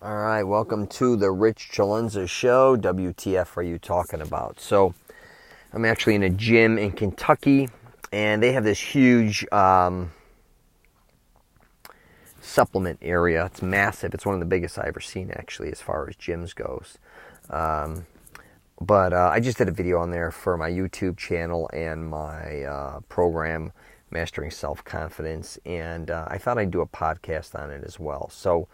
All right, welcome to the Rich CELENZA show. WTF are you talking about? So, I'm actually in a gym in Kentucky, and they have this huge supplement area. It's massive. It's one of the biggest I've ever seen, actually, as far as gyms goes. But I just did a video on there for my YouTube channel and my program, Mastering Self-Confidence, and I thought I'd do a podcast on it as well. So,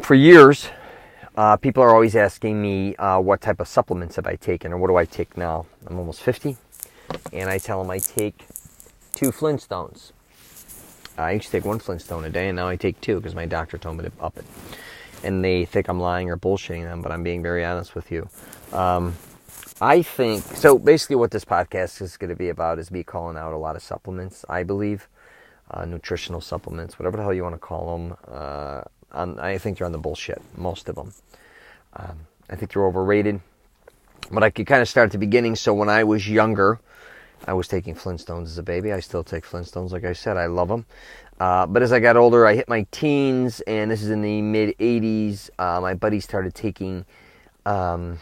for years, people are always asking me what type of supplements have I taken or what do I take now. I'm almost 50, and I tell them I take 2 Flintstones. I used to take 1 Flintstone a day, and now I take 2 because my doctor told me to up it. And they think I'm lying or bullshitting them, but I'm being very honest with you. I think, so basically what this podcast is going to be about is me calling out a lot of supplements, I believe. Nutritional supplements, whatever the hell you want to call them. I think they're on the bullshit, most of them. I think they're overrated. But I could kind of start at the beginning. So when I was younger, I was taking Flintstones as a baby. I still take Flintstones, like I said. I love them. But as I got older, I hit my teens, and this is in the mid-'80s. My buddies started taking, how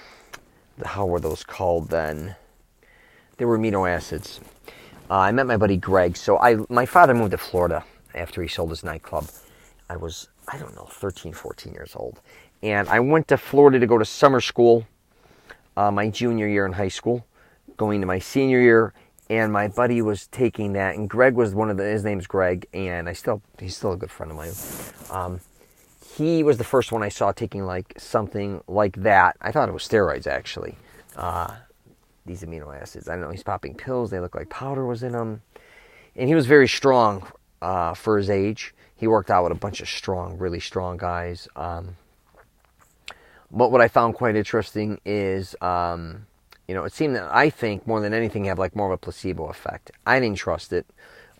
were those called then? They were amino acids. I met my buddy Greg. So my father moved to Florida after he sold his nightclub. I was, 13, 14 years old. And I went to Florida to go to summer school my junior year in high school, going to my senior year, and my buddy was taking that, and Greg was his name's Greg, and he's still a good friend of mine. He was the first one I saw taking like something like that. I thought it was steroids, actually. These amino acids. I don't know, he's popping pills, they look like powder was in them. And he was very strong for his age. He worked out with a bunch of really strong guys. But what I found quite interesting is, it seemed that I think more than anything have like more of a placebo effect. I didn't trust it.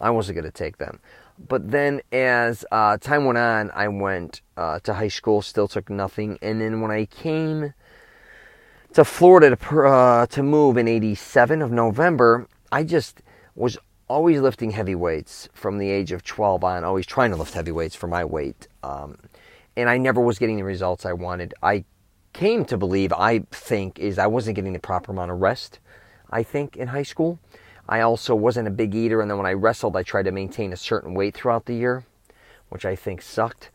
I wasn't going to take them. But then as time went on, I went to high school, still took nothing. And then when I came to Florida to move in '87 of November, I just was always lifting heavy weights from the age of 12 on, always trying to lift heavy weights for my weight. And I never was getting the results I wanted. I came to believe, I think, is I wasn't getting the proper amount of rest, I think, in high school. I also wasn't a big eater, and then when I wrestled, I tried to maintain a certain weight throughout the year, which I think sucked.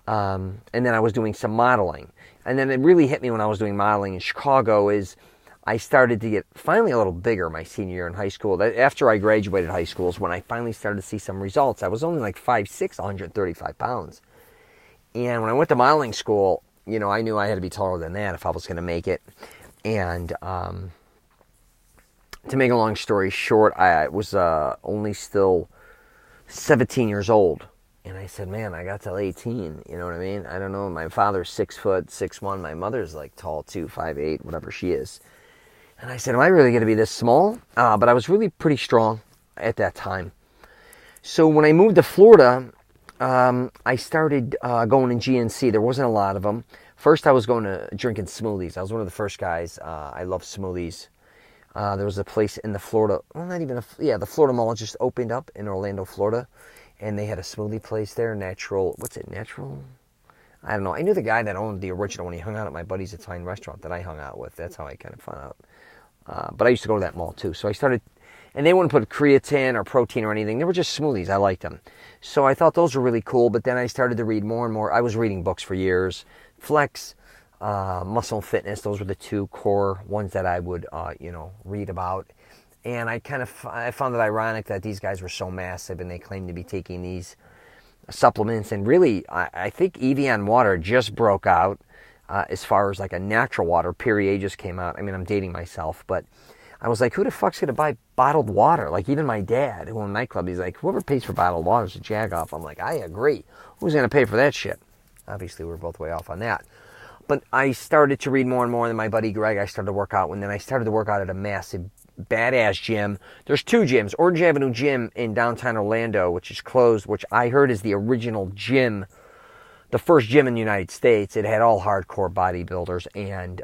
And then I was doing some modeling. And then it really hit me when I was doing modeling in Chicago is I started to get finally a little bigger my senior year in high school. After I graduated high school is when I finally started to see some results. I was only like 5'6", 135 pounds. And when I went to modeling school, I knew I had to be taller than that if I was going to make it. And to make a long story short, I was only still 17 years old. And I said, man, I got till 18, you know what I mean? I don't know, my father's 6 foot, 6'1", my mother's like tall too, 5'8", whatever she is. And I said, am I really going to be this small? But I was really pretty strong at that time. So when I moved to Florida, I started going to GNC. There wasn't a lot of them. First, I was going to drinking smoothies. I was one of the first guys. I love smoothies. There was a place in the Florida, the Florida Mall just opened up in Orlando, Florida. And they had a smoothie place there, Natural. I don't know. I knew the guy that owned the original when he hung out at my buddy's Italian restaurant that I hung out with. That's how I kind of found out. But I used to go to that mall too. So I started, and they wouldn't put creatine or protein or anything. They were just smoothies. I liked them. So I thought those were really cool. But then I started to read more and more. I was reading books for years. Flex, Muscle and Fitness. Those were the 2 core ones that I would, read about. And I found it ironic that these guys were so massive and they claimed to be taking these supplements. And really, I think Evian water just broke out as far as like a natural water. Perrier just came out. I mean, I'm dating myself, but I was like, who the fuck's going to buy bottled water? Like even my dad, who owned a nightclub, he's like, whoever pays for bottled water is a jag-off. I'm like, I agree. Who's going to pay for that shit? Obviously, we're both way off on that. But I started to read more and more. And then my buddy Greg, I started to work out. And then I started to work out at a massive badass gym. There's 2 gyms. Orange Avenue Gym in downtown Orlando, which is closed, which I heard is the original gym, the first gym in the United States. It had all hardcore bodybuilders, and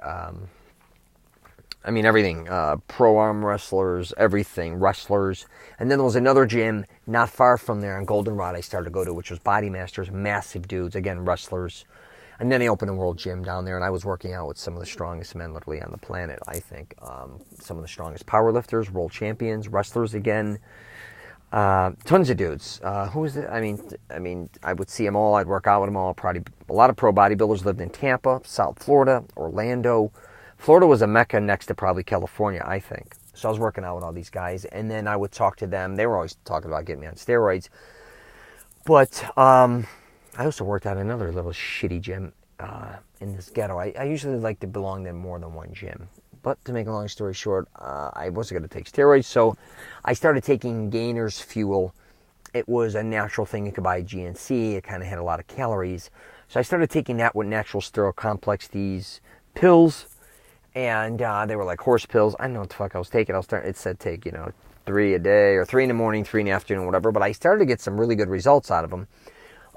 I mean, everything. Pro arm wrestlers, everything. Wrestlers. And then there was another gym not far from there on Goldenrod I started to go to, which was Body Masters. Massive dudes. Again, wrestlers. And then they opened a world gym down there, and I was working out with some of the strongest men literally on the planet, I think. Some of the strongest powerlifters, world champions, wrestlers again. Tons of dudes. Who was it? I mean, I would see them all. I'd work out with them all. Probably a lot of pro bodybuilders lived in Tampa, South Florida, Orlando. Florida was a mecca next to probably California, I think. So I was working out with all these guys, and then I would talk to them. They were always talking about getting me on steroids. But I also worked at another little shitty gym in this ghetto. I usually like to belong to more than one gym. But to make a long story short, I wasn't going to take steroids, so I started taking Gainer's Fuel. It was a natural thing you could buy at GNC. It kind of had a lot of calories. So I started taking that with Natural Steroid Complex, these pills, and they were like horse pills. I don't know what the fuck I was taking. It said take, 3 a day, or 3 in the morning, 3 in the afternoon, whatever. But I started to get some really good results out of them.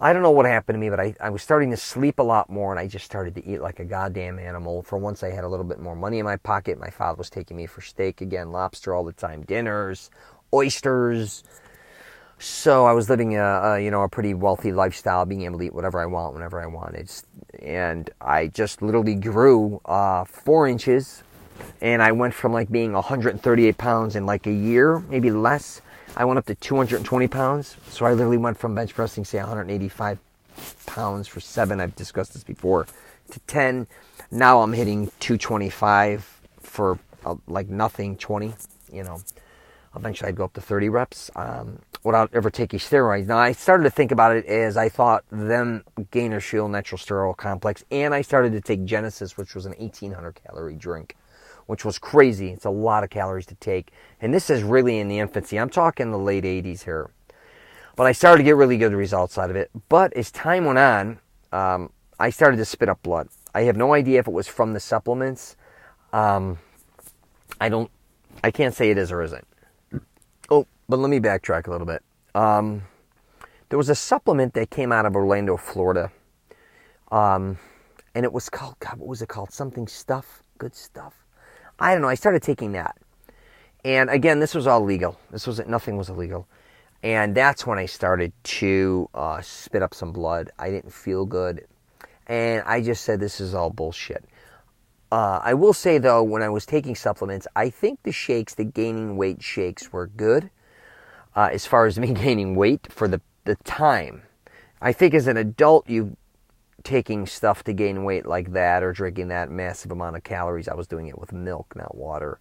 I don't know what happened to me, but I was starting to sleep a lot more, and I just started to eat like a goddamn animal. For once, I had a little bit more money in my pocket. My father was taking me for steak again, lobster all the time, dinners, oysters. So I was living a pretty wealthy lifestyle, being able to eat whatever I want, whenever I wanted. And I just literally grew 4 inches, and I went from like being 138 pounds in like a year, maybe less. I went up to 220 pounds. So I literally went from bench pressing, say 185 pounds for 7, I've discussed this before, to 10. Now I'm hitting 225 for like nothing, 20, Eventually I'd go up to 30 reps without ever taking steroids. Now I started to think about it as I thought them Gainer Shield Natural Steroid Complex, and I started to take Genesis, which was an 1,800 calorie drink, which was crazy. It's a lot of calories to take. And this is really in the infancy. I'm talking the late 80s here. But I started to get really good results out of it. But as time went on, I started to spit up blood. I have no idea if it was from the supplements. I can't say it is or isn't. Oh, but let me backtrack a little bit. There was a supplement that came out of Orlando, Florida. And it was called, God, what was it called? Something stuff? Good stuff. I don't know. I started taking that. And again, this was all legal. Nothing was illegal. And that's when I started to spit up some blood. I didn't feel good. And I just said, this is all bullshit. I will say, though, when I was taking supplements, I think the gaining weight shakes were good as far as me gaining weight for the time. I think as an adult, you taking stuff to gain weight like that or drinking that massive amount of calories, I was doing it with milk, not water.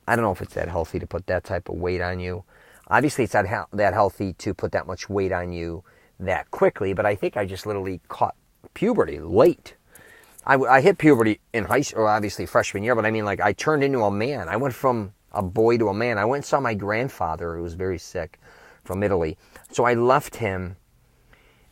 I don't know if it's that healthy to put that type of weight on you. Obviously, it's not that healthy to put that much weight on you that quickly, but I think I just literally caught puberty late. I hit puberty in high school, obviously freshman year, but I mean, like, I turned into a man. I went from a boy to a man. I went and saw my grandfather, who was very sick, from Italy. So I left him,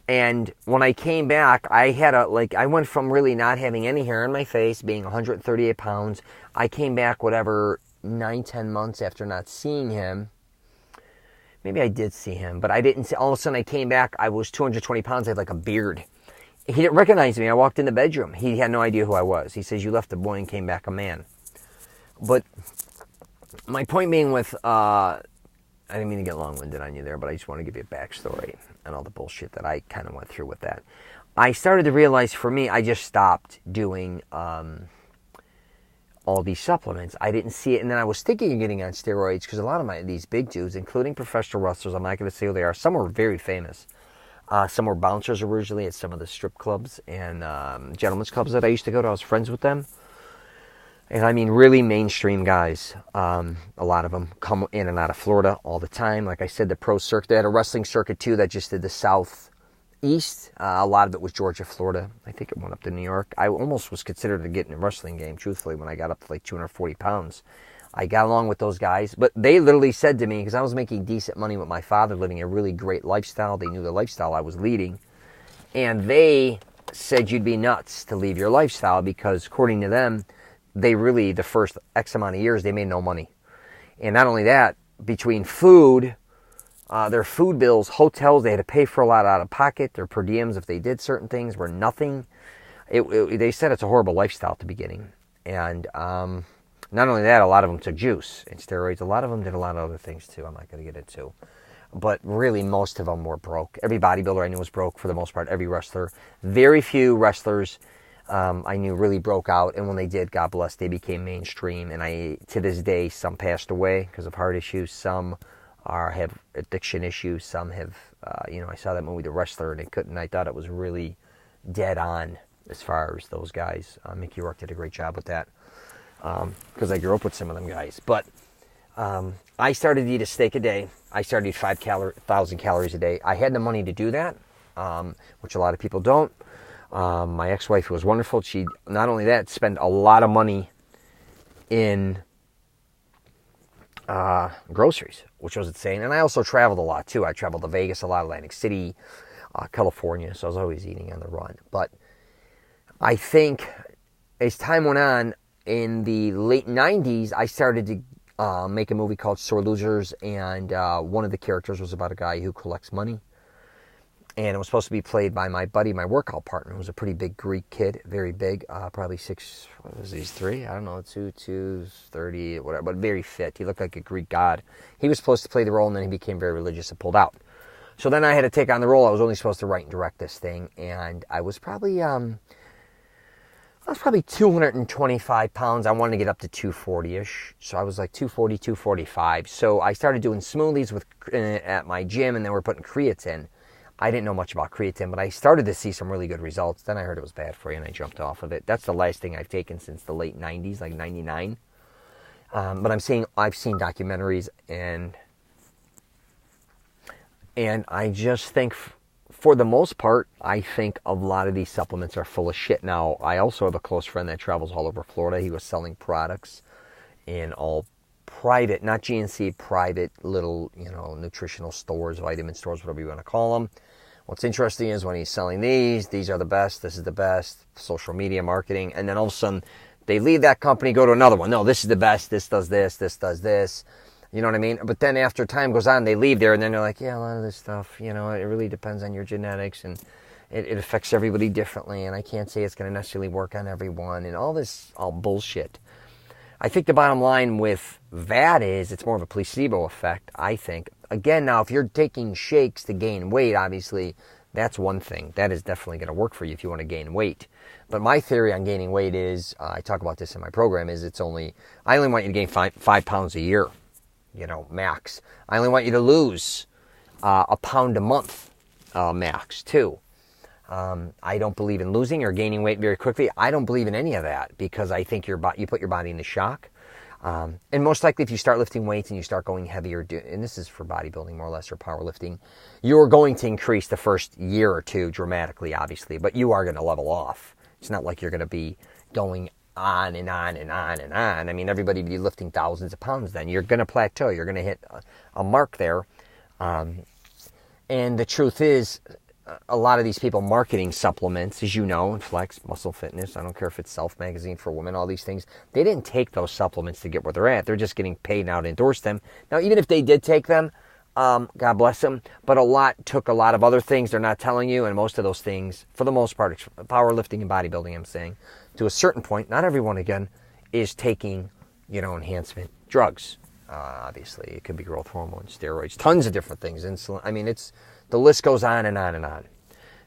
and when I came back, I went from really not having any hair on my face, being 138 pounds. I came back, 9-10 months after not seeing him. Maybe I did see him, but I didn't see. All of a sudden, I came back. I was 220 pounds. I had like a beard. He didn't recognize me. I walked in the bedroom. He had no idea who I was. He says, you left a boy and came back a man. But my point being with, I didn't mean to get long-winded on you there, but I just want to give you a backstory and all the bullshit that I kind of went through with that. I started to realize, for me, I just stopped doing all these supplements. I didn't see it. And then I was thinking of getting on steroids because a lot of these big dudes, including professional wrestlers, I'm not going to say who they are, some were very famous. Some were bouncers originally at some of the strip clubs and gentlemen's clubs that I used to go to. I was friends with them. And I mean, really mainstream guys. A lot of them come in and out of Florida all the time. Like I said, the pro circuit. They had a wrestling circuit, too, that just did the southeast. A lot of it was Georgia, Florida. I think it went up to New York. I almost was considered to get in a wrestling game, truthfully, when I got up to like 240 pounds. I got along with those guys, but they literally said to me, because I was making decent money with my father, living a really great lifestyle. They knew the lifestyle I was leading, and they said you'd be nuts to leave your lifestyle because, according to them, they really, the first X amount of years, they made no money. And not only that, between food, their food bills, hotels, they had to pay for a lot out of pocket. Their per diems, if they did certain things, were nothing. They said it's a horrible lifestyle at the beginning, and Not only that, a lot of them took juice and steroids. A lot of them did a lot of other things too. I'm not going to get into. But really, most of them were broke. Every bodybuilder I knew was broke for the most part. Every wrestler. Very few wrestlers I knew really broke out. And when they did, God bless, they became mainstream. And to this day, some passed away because of heart issues. Some have addiction issues. Some have, I saw that movie, The Wrestler, and I thought it was really dead on as far as those guys. Mickey Rourke did a great job with that because I grew up with some of them guys. But I started to eat a steak a day. I started to eat 5,000 calories a day. I had the money to do that, which a lot of people don't. My ex-wife was wonderful. She, not only that, spent a lot of money in groceries, which was insane. And I also traveled a lot, too. I traveled to Vegas a lot, Atlantic City, California, so I was always eating on the run. But I think as time went on, in the late 90s, I started to make a movie called Sore Losers, and one of the characters was about a guy who collects money. And it was supposed to be played by my buddy, my workout partner, who was a pretty big Greek kid, very big, probably 6, what was he, 3? I don't know, 230, whatever, but very fit. He looked like a Greek god. He was supposed to play the role, and then he became very religious and pulled out. So then I had to take on the role. I was only supposed to write and direct this thing, and I was probably 225 pounds. I wanted to get up to 240-ish. So I was like 240, 245. So I started doing smoothies at my gym, and then we're putting creatine. I didn't know much about creatine, but I started to see some really good results. Then I heard it was bad for you, and I jumped off of it. That's the last thing I've taken since the late 90s, like 99. But I've seen documentaries, and I just think, for the most part, I think a lot of these supplements are full of shit. Now, I also have a close friend that travels all over Florida. He was selling products in all private, not GNC, private little, nutritional stores, vitamin stores, whatever you want to call them. What's interesting is when he's selling these are the best, this is the best, social media marketing, and then all of a sudden they leave that company, go to another one. No, this is the best, this does this. You know what I mean? But then after time goes on, they leave there, and then they're like, yeah, a lot of this stuff, it really depends on your genetics, and it affects everybody differently, and I can't say it's going to necessarily work on everyone, and all bullshit. I think the bottom line with that is it's more of a placebo effect, I think. Again, now, if you're taking shakes to gain weight, obviously, that's one thing. That is definitely going to work for you if you want to gain weight. But my theory on gaining weight is, I talk about this in my program, is I only want you to gain 5 pounds a year, max. I only want you to lose a pound a month, max, too. I don't believe in losing or gaining weight very quickly. I don't believe in any of that because I think you put your body into shock. And most likely if you start lifting weights and you start going heavier, and this is for bodybuilding more or less, or powerlifting, you're going to increase the first year or two dramatically, obviously, but you are going to level off. It's not like you're going to be going on and on and on and on. I mean, everybody be lifting thousands of pounds then. You're going to plateau. You're going to hit a mark there. And the truth is, a lot of these people marketing supplements, as you know, Flex, Muscle Fitness, I don't care if it's Self Magazine for Women, all these things, they didn't take those supplements to get where they're at. They're just getting paid now to endorse them. Now, even if they did take them, God bless them, but took a lot of other things they're not telling you, and most of those things, for the most part, powerlifting and bodybuilding, I'm saying, to a certain point, not everyone, again, is taking, enhancement drugs. Obviously, it could be growth hormones, steroids, tons of different things, insulin. I mean, the list goes on and on and on.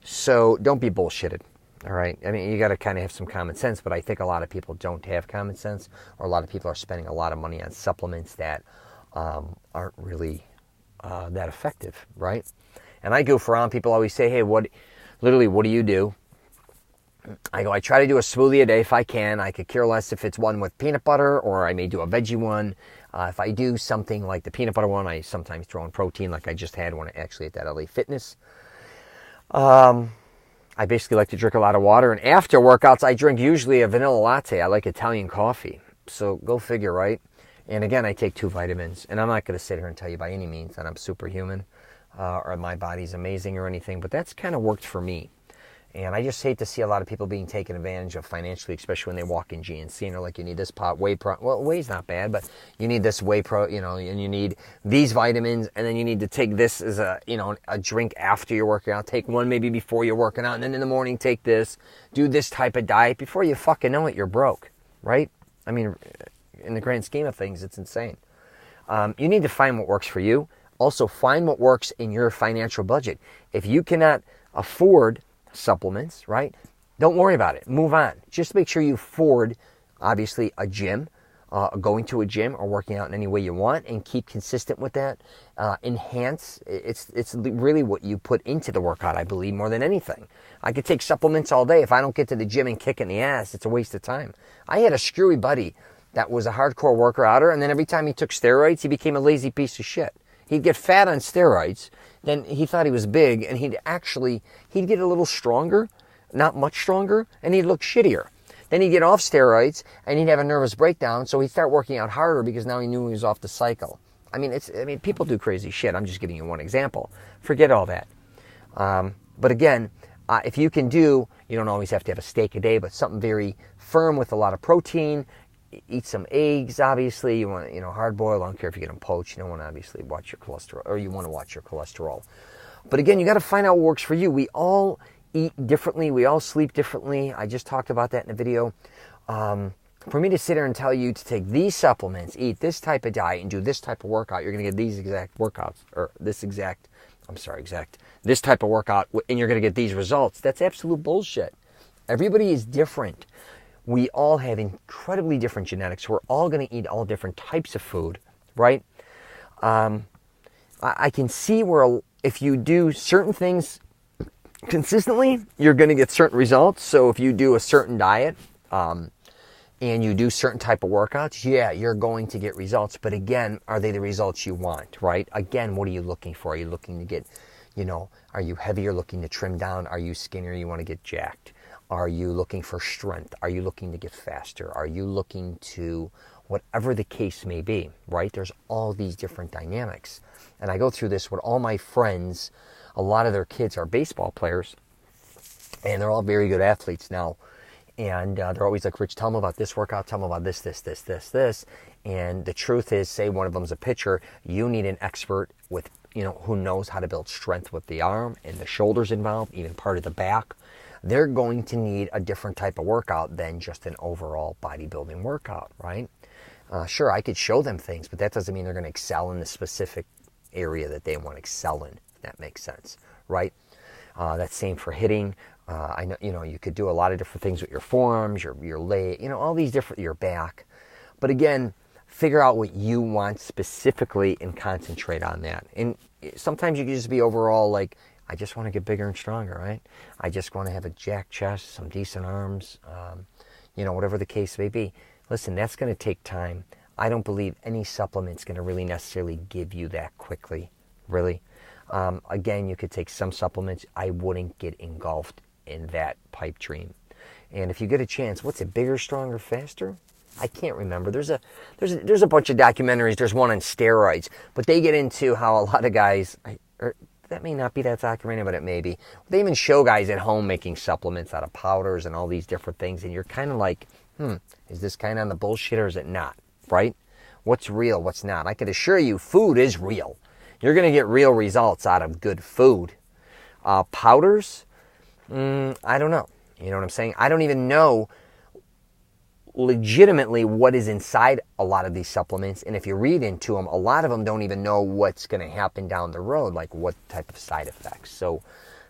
So don't be bullshitted, all right? I mean, you got to kind of have some common sense, but I think a lot of people don't have common sense, or a lot of people are spending a lot of money on supplements that aren't really that effective, right? And I goof around. People always say, hey, what do you do? I go, I try to do a smoothie a day if I can. I could care less if it's one with peanut butter, or I may do a veggie one. If I do something like the peanut butter one, I sometimes throw in protein, like I just had one actually at that LA Fitness. I basically like to drink a lot of water, and after workouts, I drink usually a vanilla latte. I like Italian coffee, so go figure, right? And again, I take 2 vitamins, and I'm not going to sit here and tell you by any means that I'm superhuman or my body's amazing or anything, but that's kind of worked for me. And I just hate to see a lot of people being taken advantage of financially, especially when they walk in GNC and they're like, you need this whey's not bad, but you need this whey and you need these vitamins, and then you need to take this as a drink after you're working out. Take one maybe before you're working out, and then in the morning take this. Do this type of diet. Before you fucking know it, you're broke, right? I mean, in the grand scheme of things, it's insane. You need to find what works for you. Also, find what works in your financial budget. If you cannot afford supplements, right, don't worry about it. Move on. Just make sure you afford, obviously, a gym, going to a gym or working out in any way you want, and keep consistent with that. Enhance. It's really what you put into the workout, I believe, more than anything. I could take supplements all day. If I don't get to the gym and kick in the ass, it's a waste of time. I had a screwy buddy that was a hardcore worker-outer, and then every time he took steroids, he became a lazy piece of shit. He'd get fat on steroids, then he thought he was big, and he'd get a little stronger, not much stronger, and he'd look shittier. Then he'd get off steroids, and he'd have a nervous breakdown, so he'd start working out harder because now he knew he was off the cycle. I mean, people do crazy shit. I'm just giving you one example. Forget all that. But again, if you can do, you don't always have to have a steak a day, but something very firm with a lot of protein. Eat some eggs, obviously. You want, hard boiled. I don't care if you get them poached. You don't want to obviously watch your cholesterol, or you want to watch your cholesterol. But again, you got to find out what works for you. We all eat differently. We all sleep differently. I just talked about that in a video. For me to sit here and tell you to take these supplements, eat this type of diet, and do this type of workout, you're going to get these exact workouts, or this type of workout, and you're going to get these results. That's absolute bullshit. Everybody is different. We all have incredibly different genetics. We're all going to eat all different types of food, right? I can see where if you do certain things consistently, you're going to get certain results. So if you do a certain diet and you do certain type of workouts, yeah, you're going to get results. But again, are they the results you want, right? Again, what are you looking for? Are you looking to get, are you heavier, looking to trim down? Are you skinnier, you want to get jacked? Are you looking for strength? Are you looking to get faster? Are you looking to, whatever the case may be, right? There's all these different dynamics. And I go through this with all my friends. A lot of their kids are baseball players, and they're all very good athletes now. And they're always like, Rich, tell them about this workout. Tell them about this. And the truth is, say one of them's a pitcher, you need an expert with, who knows how to build strength with the arm and the shoulders involved, even part of the back. They're going to need a different type of workout than just an overall bodybuilding workout, right? Sure, I could show them things, but that doesn't mean they're going to excel in the specific area that they want to excel in, if that makes sense, right? That's same for hitting. I know, you could do a lot of different things with your forearms, your leg, all these different, your back. But again, figure out what you want specifically and concentrate on that. And sometimes you can just be overall like, I just want to get bigger and stronger, right? I just want to have a jacked chest, some decent arms, whatever the case may be. Listen, that's going to take time. I don't believe any supplement's going to really necessarily give you that quickly, really. Again, you could take some supplements. I wouldn't get engulfed in that pipe dream. And if you get a chance, what's it, bigger, stronger, faster? I can't remember. There's a bunch of documentaries. There's one on steroids, but they get into how a lot of guys, that may not be that documentary, but it may be. They even show guys at home making supplements out of powders and all these different things, and you're kind of like, is this kind of on the bullshit or is it not, right? What's real, what's not? I can assure you, food is real. You're going to get real results out of good food. Powders, I don't know. You know what I'm saying? I don't even know legitimately what is inside a lot of these supplements, and if you read into them, a lot of them don't even know what's going to happen down the road, like what type of side effects. So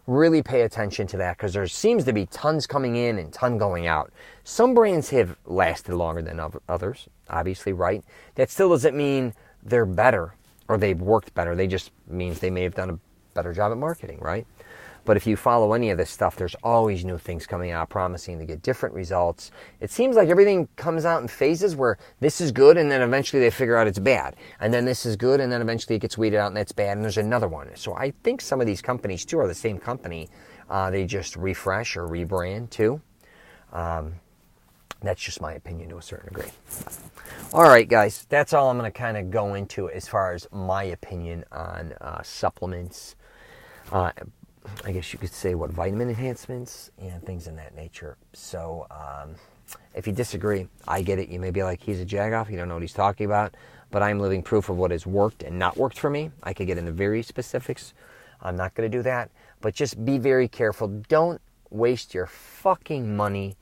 really pay attention to that, because there seems to be tons coming in and ton going out. Some brands have lasted longer than others, obviously, right? That still doesn't mean they're better or they've worked better. They just means they may have done a better job at marketing, right? But if you follow any of this stuff, there's always new things coming out promising to get different results. It seems like everything comes out in phases where this is good and then eventually they figure out it's bad. And then this is good and then eventually it gets weeded out and that's bad and there's another one. So I think some of these companies too are the same company. They just refresh or rebrand too. That's just my opinion to a certain degree. All right, guys, that's all I'm going to kind of go into as far as my opinion on supplements. I guess you could say vitamin enhancements and things in that nature. So if you disagree, I get it. You may be like, he's a jagoff. You don't know what he's talking about. But I'm living proof of what has worked and not worked for me. I could get into very specifics. I'm not going to do that. But just be very careful. Don't waste your fucking money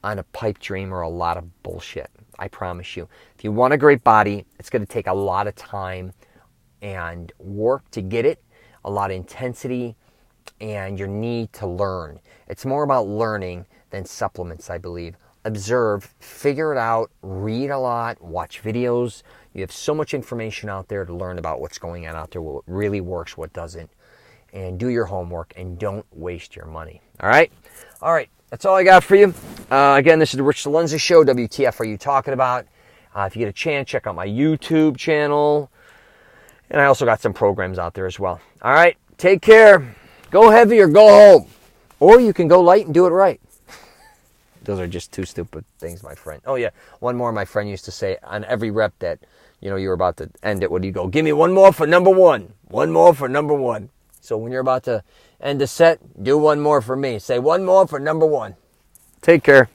on a pipe dream or a lot of bullshit. I promise you. If you want a great body, it's going to take a lot of time and work to get it, a lot of intensity, and your need to learn. It's more about learning than supplements, I believe. Observe, figure it out, read a lot, watch videos. You have so much information out there to learn about what's going on out there, what really works, what doesn't. And do your homework and don't waste your money. All right? All right. That's all I got for you. Again, this is the Rich CELENZA Show. WTF are you talking about? If you get a chance, check out my YouTube channel. And I also got some programs out there as well. All right. Take care. Go heavy or go home. Or you can go light and do it right. Those are just two stupid things, my friend. Oh, yeah. One more my friend used to say on every rep that, you were about to end it. Would you go, give me one more for number one. One more for number one. So when you're about to end the set, do one more for me. Say one more for number one. Take care.